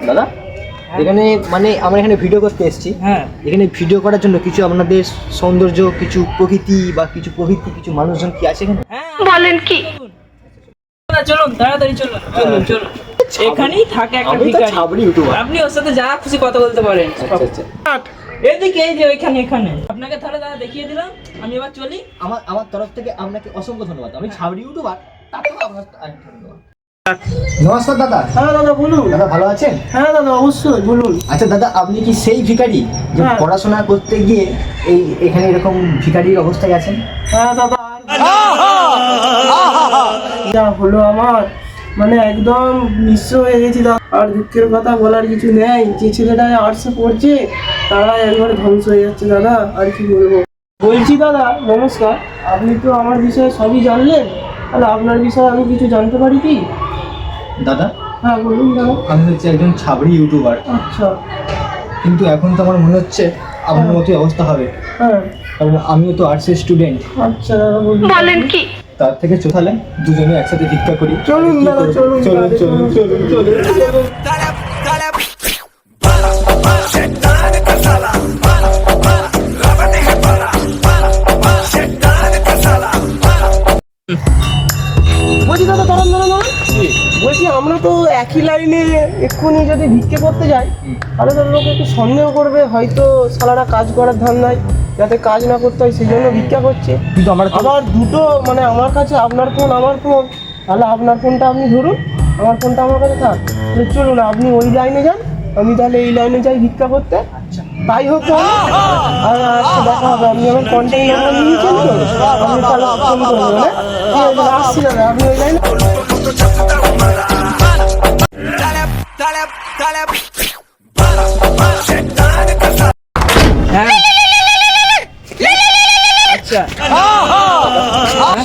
দাদা এখানে মানে আমরা এখানে ভিডিও করতে এসেছি। হ্যাঁ, এখানে ভিডিও করার জন্য কিছু আপনাদের সৌন্দর্য, কিছু প্রকৃতি বা কিছু প্রভৃতি কিছু মানুষজন কি আছে এখানে? বলেন কি? চলুন তাড়াতাড়ি চলুন চলুন চলুন। এখানেই থাকে একটা ভিখারি, আপনি ওর সাথে যা খুশি কথা বলতে পারেন। এদিকে এই যে এখানে এখানে আপনাকে তাহলে দাদা দেখিয়ে দিলাম, আমি এবার চলি। আমার তরফ থেকে আপনাকে অসংখ্য ধন্যবাদ। আমি ছাবড়ি ইউটিউবার, তাতেও আপনার ধন্যবাদ। নমস্কার দাদা। হ্যাঁ দাদা বলুন। দাদা ভালো আছেন? হ্যাঁ দাদা অবশ্যই বলুন। আচ্ছা দাদা, আপনি কি সেই ভিখারি যে হ্যাঁ। পড়াশোনা করতে গিয়ে এখানে এরকম ভিখারির অবস্থায় আছেন? হ্যাঁ দাদা, যা হলো আমার মানে একদম নিঃস্ব হয়ে গেছি দাদা। আর দুঃখের কথা বলার কিছু নেই, যে ছেলেটা আর্টসে পড়ছে তারা একবারে ধ্বংস হয়ে যাচ্ছে দাদা। আর কি বলবো। বলছি দাদা নমস্কার, আপনি তো আমার বিষয়ে সবই জানলেন, তাহলে আপনার বিষয়ে আমি কিছু জানতে পারি কি? দাদা হ্যাঁ বলুন দাদা। আমি হচ্ছে একজন ছাবড়ি ইউটিউবার, আচ্ছা। কিন্তু এখন তো আমার মনে হচ্ছে আপনার মতোই অবস্থা হবে, হ্যাঁ কারণ আমিও তো আর্টসের স্টুডেন্ট। আচ্ছা দাদা বলেন কি? তার থেকে চোথালে দুজনে একসাথে ভিক্ষা করি। চলুন দাদা চলুন চলুন চলুন চলুন চলুন চলুন। বলছি দাদা দাঁড়ান দাঁড়ান দাঁড়ান। বলছি আমরা তো একই লাইনে এক্ষুনি যদি ভিক্ষে করতে যাই তাহলে তো লোক একটু সন্দেহ করবে, হয়তো শালারা কাজ করার ধান্দায়, যাতে কাজ না করতে হয় সেই জন্য ভিক্ষা করছে। কিন্তু আমার আবার দুটো মানে আমার কাছে আপনার ফোন আমার ফোন, তাহলে আপনার ফোনটা আপনি ধরুন, আমার ফোনটা আমার কাছে থাক। তাহলে চলুন আপনি ওই লাইনে যান, আমি তাহলে এই লাইনে যাই ভিক্ষা করতে। তাই হোক তাহলে। আর আজকে দেখা হবে, আপনি আমার কন্ট্যাক্ট নাম্বার নিয়েছেন তো, আপনি তাহলে ফোন করবেন। হ্যাঁ ঠিক আছে, আসছি দাদা, আপনি ওই লাইনে। আচ্ছা,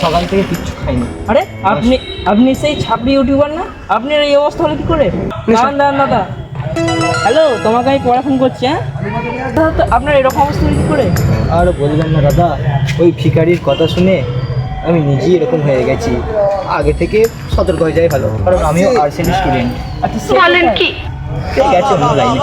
সকাল থেকে কিচ্ছু খাইনি। আরে আপনি আপনি সেই ছাপড়ি ইউটিউবার না? আপনার এই অবস্থা হলো কি করে? দাঁড়ান দাঁড়ান দাদা। হ্যালো, তোমাকে আমি পড়া ফোন করছি। হ্যাঁ দাদা, তো আপনার এরকম অবস্থা হলো কি করে? আর বলবেন না দাদা, ওই ভিখারির কথা শুনে আমি নিজেই এরকম হয়ে গেছি। আগে থেকে সতর্ক হয়ে যাই ভালো, কারণ আমিও আর্টসের স্টুডেন্ট। আচ্ছা বলেন কি? ঠিক আছে অন্য লাইনে।